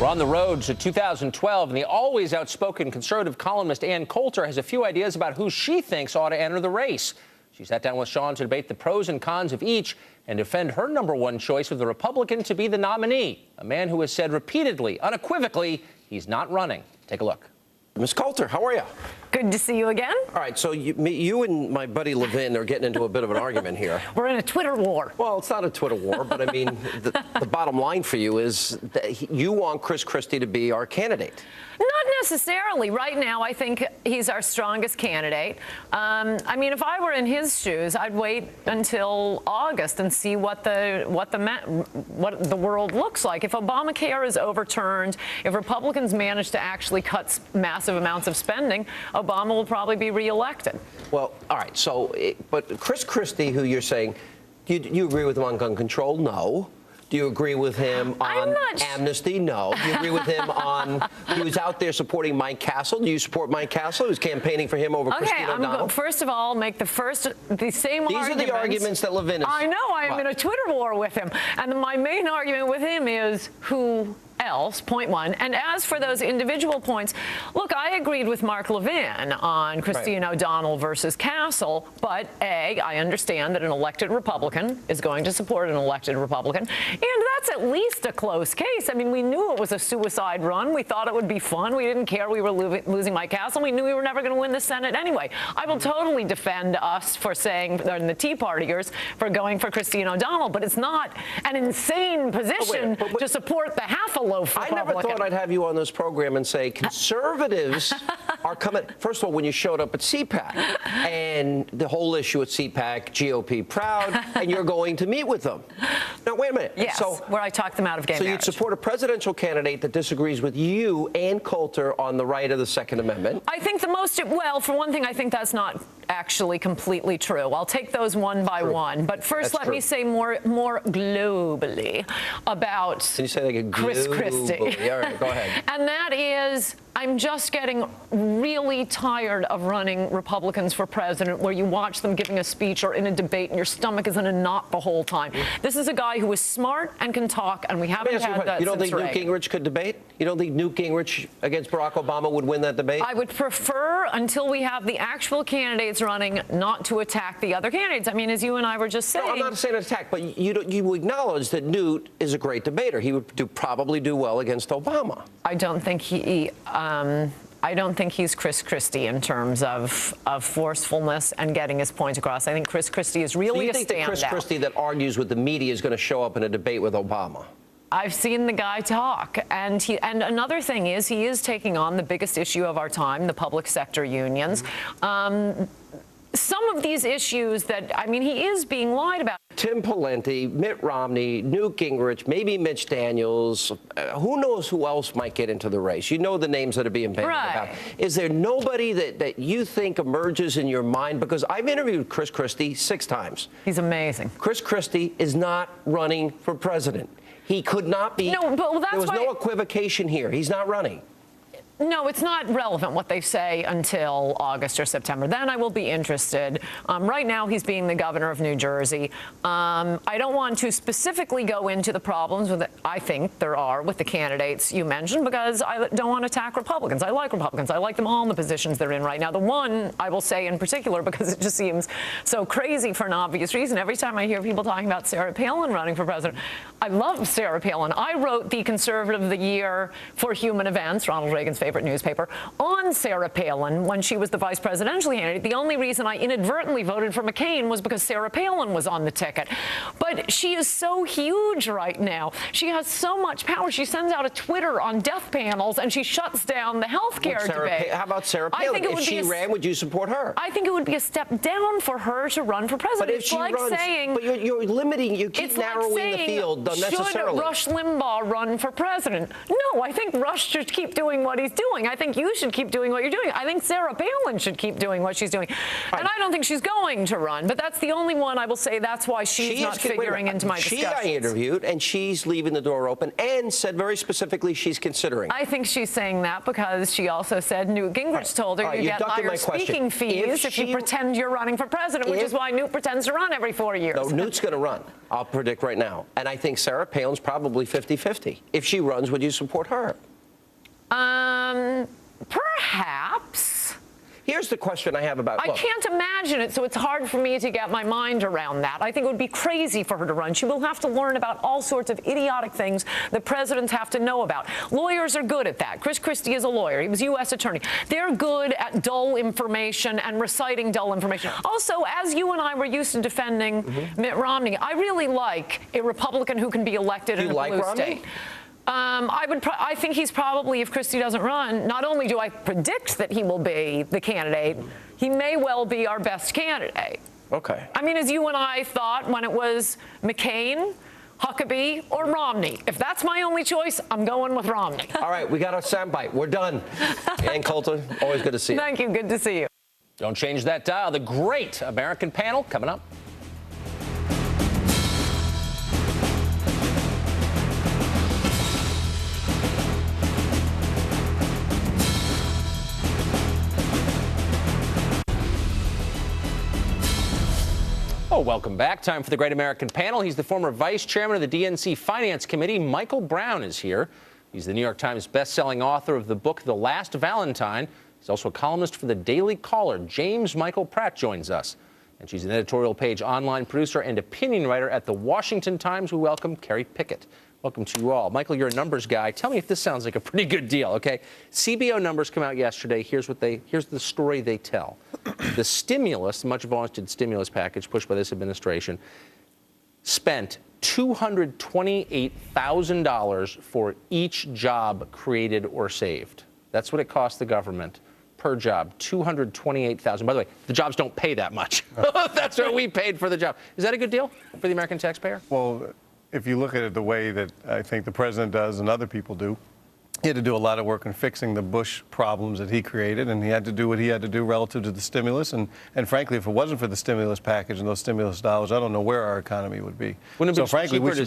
We're on the road to 2012, and the always outspoken conservative columnist Ann Coulter has a few ideas about who she thinks ought to enter the race. She sat down with Sean to debate the pros and cons of each and defend her #1 choice of the Republican to be the nominee, a man who has said repeatedly, unequivocally, he's not running. Take a look. Ms. Coulter, how are you? Good to see you again. All right, so you and my buddy Levin are getting into a bit of an argument here. We're in a Twitter war. Well, it's not a Twitter war, but I mean, the bottom line for you is that you want Chris Christie to be our candidate. Not necessarily. Right now, I think he's our strongest candidate. I mean, if I were in his shoes, I'd wait until August and see what the world looks like. If Obamacare is overturned, if Republicans manage to actually cut massive amounts of spending, Obama will probably be reelected. Well, all right. So, but Chris Christie, who you're saying, do you agree with him on gun control? No. Do you agree with him on amnesty? No. Do you agree with him on, he was out there supporting Mike Castle? Do you support Mike Castle? He was campaigning for him over Christine O'Donnell. First of all, make the same arguments. These are the arguments that Levin is. I know. I am in a Twitter war with him. And my main argument with him is who else, point one. And as for those individual points, look, I agreed with Mark Levin on Christine O'Donnell versus Castle, but A, I understand that an elected Republican is going to support an elected Republican, and that's at least a close case. I mean, we knew it was a suicide run. We thought it would be fun. We didn't care we were losing Mike Castle. We knew we were never going to win the Senate anyway. I will totally defend us for saying, and the Tea Partiers, for going for Christine O'Donnell, but it's not an insane position to support the half-a-loaf Republican. I never thought I'd have you on this program and say conservatives are coming. First of all, when you showed up at CPAC and the whole issue at CPAC, GOP proud, and you're going to meet with them. Now, wait a minute. Yes, so, where I talked them out of gay marriage. So you'd support a presidential candidate that disagrees with you, Ann Coulter, on the right of the Second Amendment? I think well, for one thing, I think that's not actually completely true. I'll take those one by one. But first, let me say more globally about Can you say that again? Chris Christie. All right, go ahead. And that is, I'm just getting really tired of running Republicans for president where you watch them giving a speech or in a debate and your stomach is in a knot the whole time. This is a guy who is smart and can talk, and we haven't had that. You don't think Newt Gingrich could debate? You don't think Newt Gingrich against Barack Obama would win that debate? I would prefer, until we have the actual candidates running, not to attack the other candidates. I mean, as you and I were just saying. No, I'm not saying attack, but you acknowledge that Newt is a great debater. He would probably do well against Obama. I don't think I don't think he's Chris Christie in terms of forcefulness and getting his point across. I think Chris Christie is really a standout. So you think that Chris Christie that argues with the media is going to show up in a debate with Obama? I've seen the guy talk, and another thing is he is taking on the biggest issue of our time, the public sector unions. Some of these issues that, I mean, he is being lied about. Tim Pawlenty, Mitt Romney, Newt Gingrich, maybe Mitch Daniels. Who knows who else might get into the race? You know the names that are being bandied about. Is there nobody that you think emerges in your mind? Because I've interviewed Chris Christie 6 times. He's amazing. Chris Christie is not running for president. He could not be. No, but that's there was no equivocation here. He's not running. No, it's not relevant what they say until August or September. Then I will be interested. Right now, he's being the governor of New Jersey. I don't want to specifically go into the problems that I think there are with the candidates you mentioned, because I don't want to attack Republicans. I like Republicans. I like them all in the positions they're in right now. The one I will say in particular, because it just seems so crazy for an obvious reason. Every time I hear people talking about Sarah Palin running for president, I love Sarah Palin. I wrote the Conservative of the Year for Human Events, Ronald Reagan's favorite newspaper, on Sarah Palin when she was the vice presidential candidate. The only reason I inadvertently voted for McCain was because Sarah Palin was on the ticket. But she is so huge right now. She has so much power. She sends out a Twitter on death panels and she shuts down the health care debate. How about Sarah Palin? If she ran, would you support her? I think it would be a step down for her to run for president. But if she runs, but you're limiting, you keep narrowing the field unnecessarily. Should Rush Limbaugh run for president? No, I think Rush should keep doing what he's doing. I think you should keep doing what you're doing. I think Sarah Palin should keep doing what she's doing. And I don't think she's going to run, but that's the only one I will say that's why she's not figuring into my discussion. I interviewed, and she's leaving the door open and said very specifically she's considering. I think she's saying that because she also said Newt Gingrich told her you get higher speaking fees if you pretend you're running for president, which is why Newt pretends to run every 4 years. No, Newt's going to run. I'll predict right now. And I think Sarah Palin's probably 50-50. If she runs, would you support her? Perhaps. Here's the question I have about... I can't imagine it, so it's hard for me to get my mind around that. I think it would be crazy for her to run. She will have to learn about all sorts of idiotic things that presidents have to know about. Lawyers are good at that. Chris Christie is a lawyer. He was U.S. attorney. They're good at dull information and reciting dull information. Also, as you and I were used to defending Mitt Romney, I really like a Republican who can be elected in a blue state. I think he's probably, if Christie doesn't run, not only do I predict that he will be the candidate, he may well be our best candidate. Okay. I mean, as you and I thought when it was McCain, Huckabee, or Romney. If that's my only choice, I'm going with Romney. All right, we got our soundbite. We're done. Ann Coulter, always good to see you. Thank you. Good to see you. Don't change that dial. The great American panel coming up. Oh, welcome back. Time for the Great American Panel. He's the former vice chairman of the DNC Finance Committee. Michael Brown is here. He's the New York Times best-selling author of the book The Last Valentine. He's also a columnist for the Daily Caller. James Michael Pratt joins us. And she's an editorial page online producer and opinion writer at the Washington Times. We welcome Carrie Pickett. Welcome to you all. Michael, you're a numbers guy. Tell me if this sounds like a pretty good deal, okay? CBO numbers come out yesterday. Here's the story they tell. The stimulus, much vaunted stimulus package pushed by this administration, spent $228,000 for each job created or saved. That's what it cost the government per job, $228,000. By the way, the jobs don't pay that much. That's what we paid for the job. Is that a good deal for the American taxpayer? Well, if you look at it the way that I think the president does and other people do, he had to do a lot of work in fixing the Bush problems that he created, and he had to do what he had to do relative to the stimulus. And frankly, if it wasn't for the stimulus package and those stimulus dollars, I don't know where our economy would be. So frankly, we should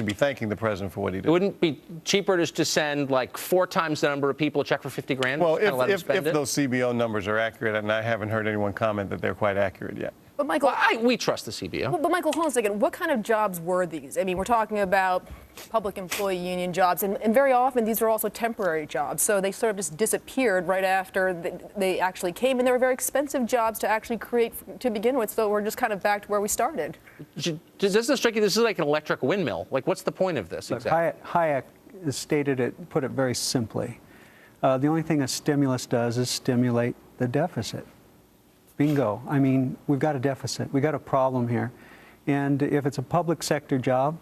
be thanking the president for what he did. It wouldn't be cheaper just to send like 4 times the number of people a check for $50 grand? Well, if those CBO numbers are accurate, and I haven't heard anyone comment that they're quite accurate yet. But Michael, we trust the CBO. But Michael, hold on a second. What kind of jobs were these? I mean, we're talking about public employee union jobs, and very often these are also temporary jobs. So they sort of just disappeared right after they actually came, and they were very expensive jobs to actually create to begin with. So we're just kind of back to where we started. Does this strike you? This is like an electric windmill. Like, what's the point of this exactly? Hayek put it very simply. The only thing a stimulus does is stimulate the deficit. Bingo. I mean, we've got a deficit. We've got a problem here. And if it's a public sector job,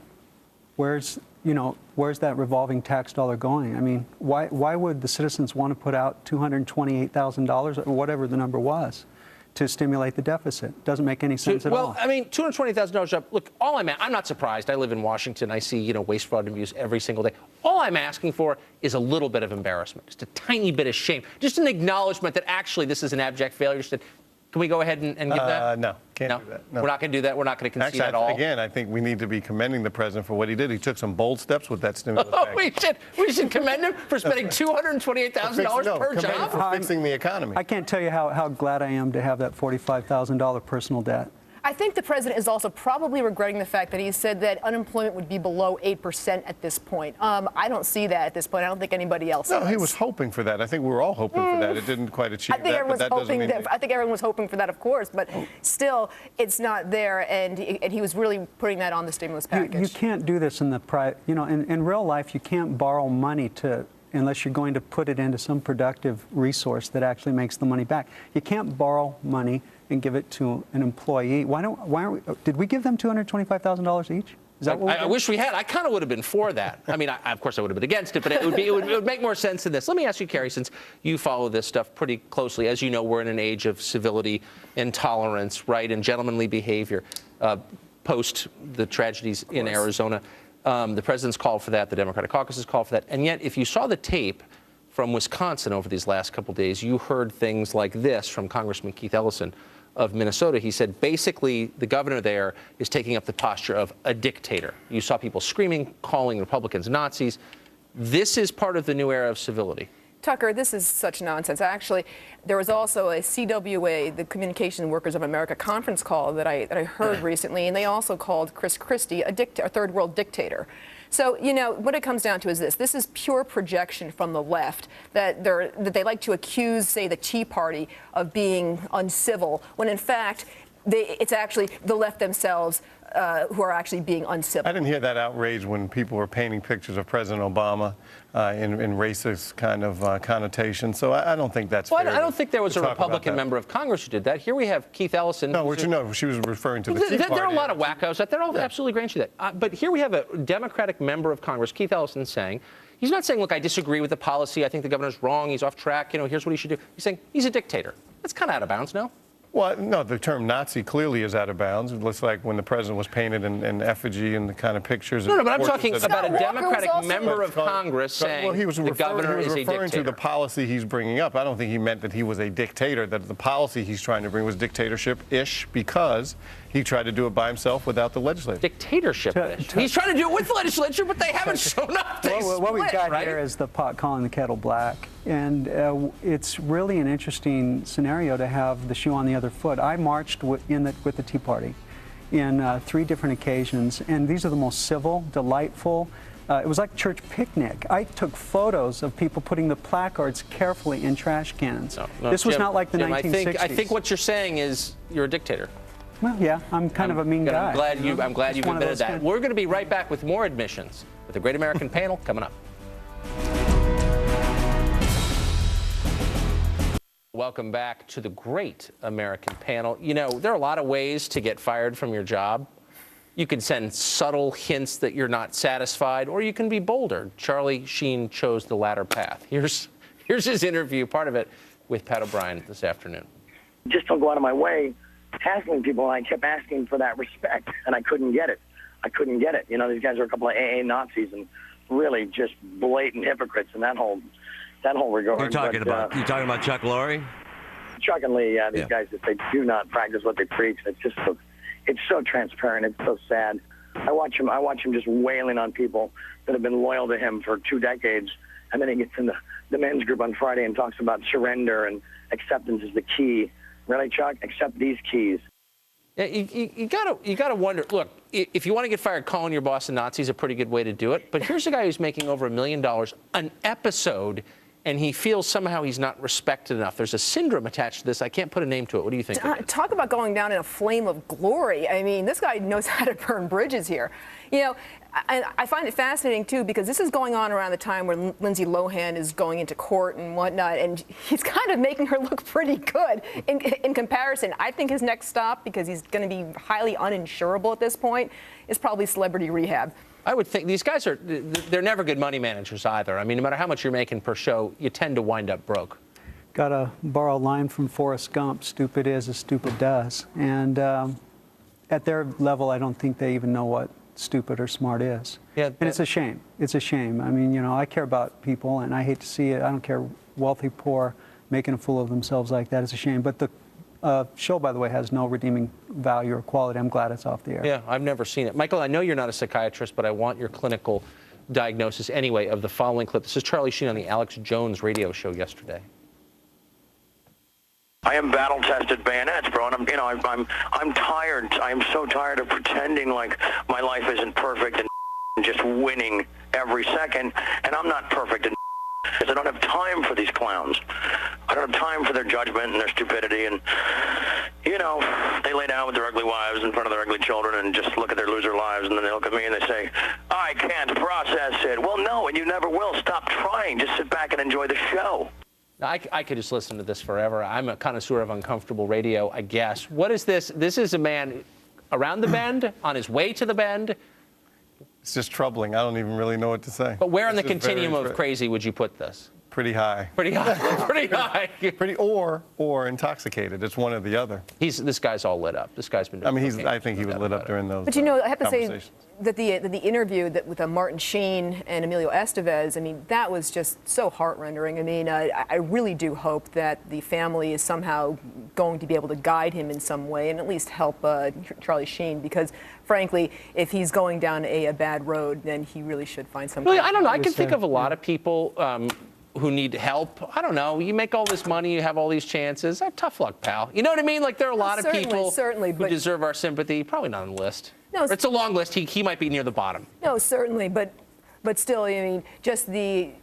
where's that revolving tax dollar going? I mean, why would the citizens want to put out $228,000 or whatever the number was to stimulate the deficit? Doesn't make any sense at all. Well, I mean, $220,000 job. Look, I'm not surprised. I live in Washington. I see, waste, fraud, and abuse every single day. All I'm asking for is a little bit of embarrassment, just a tiny bit of shame, just an acknowledgement that actually this is an abject failure. Can we go ahead and give that? No, can't do that. No. We're not going to do that. We're not going to concede at all. Again, I think we need to be commending the president for what he did. He took some bold steps with that stimulus package. We should commend him for spending $228,000 per job. For fixing the economy. I can't tell you how glad I am to have that $45,000 personal debt. I think the president is also probably regretting the fact that he said that unemployment would be below 8% at this point. I don't see that at this point. I don't think anybody else does. No, he was hoping for that. I think we were all hoping for that. It didn't quite achieve that, but that doesn't mean... I think everyone was hoping for that, of course, but still, it's not there, and he was really putting that on the stimulus package. You can't do this in the in real life. You can't borrow money unless you're going to put it into some productive resource that actually makes the money back. You can't borrow money and give it to an employee. Did we give them $225,000 each? Is that what we did? I wish we had. I kind of would have been for that. I mean, of course I would have been against it, but it would make more sense than this. Let me ask you, Carrie, since you follow this stuff pretty closely. As you know, we're in an age of civility and tolerance, right, and gentlemanly behavior post the tragedies in Arizona. The president's called for that. The Democratic caucus has called for that. And yet, if you saw the tape from Wisconsin over these last couple days. You heard things like this from Congressman Keith Ellison of Minnesota. He said basically the governor there is taking up the posture of a dictator. You saw people screaming, calling Republicans Nazis. This is part of the new era of civility. Tucker, this is such nonsense. Actually, there was also a CWA, the Communication Workers of America conference call that I heard recently, and they also called Chris Christie a third world dictator. So, you know, what it comes down to is this. This is pure projection from the left that they like to accuse, say, the Tea Party of being uncivil, when in fact, it's actually the left themselves who are actually being uncivil. I didn't hear that outrage when people were painting pictures of President Obama in racist kind of connotation. So I don't think that's fair. I don't think there was a Republican member of Congress who did that. Here we have Keith Ellison. No, she was referring to the Tea Party. There are a lot of wackos. They're all absolutely great to that. But here we have a Democratic member of Congress, Keith Ellison, saying, he's not saying, look, I disagree with the policy. I think the governor's wrong. He's off track. You know, here's what he should do. He's saying he's a dictator. That's kind of out of bounds, no? Well, no, the term Nazi clearly is out of bounds. It looks like when the president was painted in effigy and the kind of pictures. No, but I'm talking about a Democratic member of Congress saying the governor is a dictator. He was referring to the policy he's bringing up. I don't think he meant that he was a dictator, that the policy he's trying to bring was dictatorship-ish because he tried to do it by himself without the legislature. Dictatorship-ish. He's trying to do it with the legislature, but they haven't shown up. What we've got here is the pot calling the kettle black. And it's really an interesting scenario to have the shoe on the other foot. I marched with the Tea Party in 3 different occasions, and these are the most civil, delightful. It was like church picnic. I took photos of people putting the placards carefully in trash cans. This was not like the 1960s. I think what you're saying is you're a dictator. Well, yeah, I'm kind of a mean guy. I'm glad you've admitted that. We're going to be right back with more admissions with the Great American Panel coming up. Welcome back to the Great American Panel. You know, there are a lot of ways to get fired from your job. You can send subtle hints that you're not satisfied, or you can be bolder. Charlie Sheen chose the latter path. Here's his interview, part of it, with Pat O'Brien this afternoon. Just don't go out of my way hassling people, and I kept asking for that respect, and I couldn't get it. You know, these guys are a couple of AA Nazis and really just blatant hypocrites in that whole regard. You're talking about Chuck Lorre? Chuck and Lee, these guys, if they do not practice what they preach, it's so transparent, it's so sad. I watch him just wailing on people that have been loyal to him for 2 decades, and then he gets in the men's group on Friday and talks about surrender and acceptance is the key. Really, Chuck? Accept these keys. Yeah, you gotta wonder. Look, if you want to get fired, calling your boss a Nazi is a pretty good way to do it. But here's a guy who's making over $1 million an episode, and he feels somehow he's not respected enough. There's a syndrome attached to this. I can't put a name to it. What do you think? Talk about going down in a flame of glory. I mean, this guy knows how to burn bridges here. You know, I find it fascinating, too, because this is going on around the time when Lindsay Lohan is going into court and whatnot, and he's kind of making her look pretty good in comparison. I think his next stop, because he's going to be highly uninsurable at this point, is probably celebrity rehab. I would think these guys they're never good money managers either. I mean, no matter how much you're making per show, you tend to wind up broke. Got to borrow a line from Forrest Gump, stupid is as stupid does. And at their level, I don't think they even know what stupid or smart is. Yeah, and it's a shame. It's a shame. I mean, you know, I care about people, and I hate to see it. I don't care, wealthy, poor, making a fool of themselves like that is a shame. But the show, by the way, has no redeeming value or quality. I'm glad it's off the air. Yeah, I've never seen it. Michael, I know you're not a psychiatrist, but I want your clinical diagnosis anyway of the following clip. This is Charlie Sheen on the Alex Jones radio show yesterday. I am battle-tested bayonets, bro, and I'm tired. I'm so tired of pretending like my life isn't perfect and just winning every second, and I'm not perfect and because I don't have time for these clowns. I don't have time for their judgment and their stupidity, and you know, they lay down with their ugly wives in front of their ugly children and just look at their loser lives, and then they look at me and they say, I can't process it. Well, no, and you never will. Stop trying. Just sit back and enjoy the show. I could just listen to this forever. I'm a connoisseur of uncomfortable radio, I guess. What is this? This is a man around the bend, on his way to the bend. It's just troubling. I don't even really know what to say. But where on the continuum of crazy would you put this? Pretty high. Pretty high. Pretty high. Pretty or intoxicated. It's one or the other. This guy's all lit up. This guy's been doing cocaine. I think he was lit up during those. But you know, I have to say conversations. that the interview with Martin Sheen and Emilio Estevez, I mean, that was just so heart-rending. I mean, I really do hope that the family is somehow going to be able to guide him in some way and at least help Charlie Sheen, because frankly, if he's going down a bad road, then he really should find some. Really, I don't know. I can think of a lot of people who need help. I don't know. You make all this money, you have all these chances. Tough luck, pal. You know what I mean? Like, there are a lot of people who deserve our sympathy. Probably not on the list. No, it's a long list. He might be near the bottom. No, certainly, but still, I mean, just the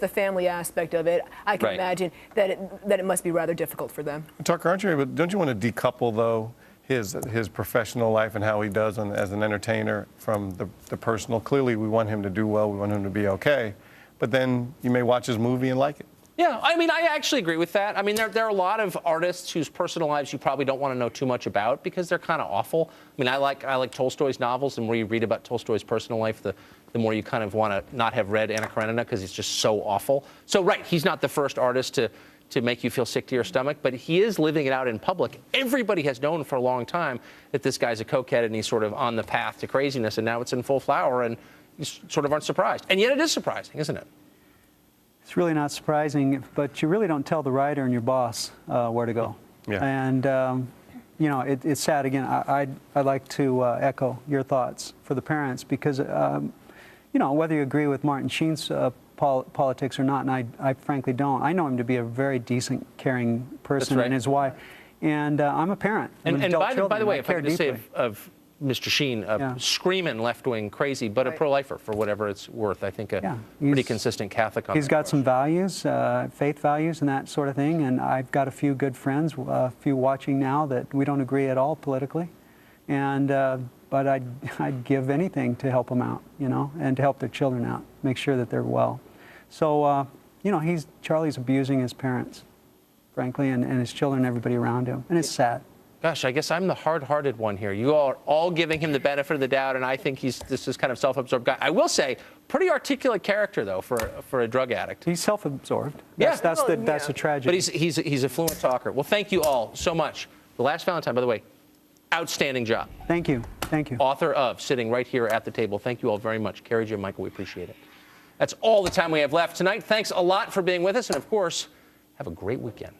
family aspect of it, I can imagine that it must be rather difficult for them. Tucker, don't you want to decouple, though, his professional life and how he does as an entertainer from the personal? Clearly, we want him to do well. We want him to be okay. But then you may watch his movie and like it. Yeah, I mean, I actually agree with that. I mean, there are a lot of artists whose personal lives you probably don't want to know too much about because they're kind of awful. I mean, I like Tolstoy's novels, and the more you read about Tolstoy's personal life, the more you kind of want to not have read Anna Karenina because it's just so awful. So, right, he's not the first artist to make you feel sick to your stomach, but he is living it out in public. Everybody has known for a long time that this guy's a cokehead and he's sort of on the path to craziness, and now it's in full flower, and you sort of aren't surprised. And yet it is surprising, isn't it? It's really not surprising, but you really don't tell the writer and your boss where to go. Yeah. And, you know, it's sad. Again, I'd like to echo your thoughts for the parents because, you know, whether you agree with Martin Sheen's politics or not, and I frankly don't. I know him to be a very decent, caring person and his wife. And I'm a parent. And by the way, if I could just say of Mr. Sheen, screaming left-wing crazy, but a pro-lifer for whatever it's worth. I think a pretty consistent Catholic. He's got some values, faith values and that sort of thing. And I've got a few good friends, a few watching now that we don't agree at all politically. And but I'd give anything to help them out, you know, and to help their children out, make sure that they're well. So, you know, Charlie's abusing his parents, frankly, and his children and everybody around him. And it's sad. Gosh, I guess I'm the hard-hearted one here. You are all giving him the benefit of the doubt, and I think this is kind of self-absorbed guy. I will say, pretty articulate character though for a drug addict. He's self-absorbed. Yeah, that's the tragedy. But he's a fluent talker. Well, thank you all so much. The Last Valentine, by the way, outstanding job. Thank you. Thank you. Author of, sitting right here at the table. Thank you all very much, Carrie, Jim, Michael. We appreciate it. That's all the time we have left tonight. Thanks a lot for being with us, and of course, have a great weekend.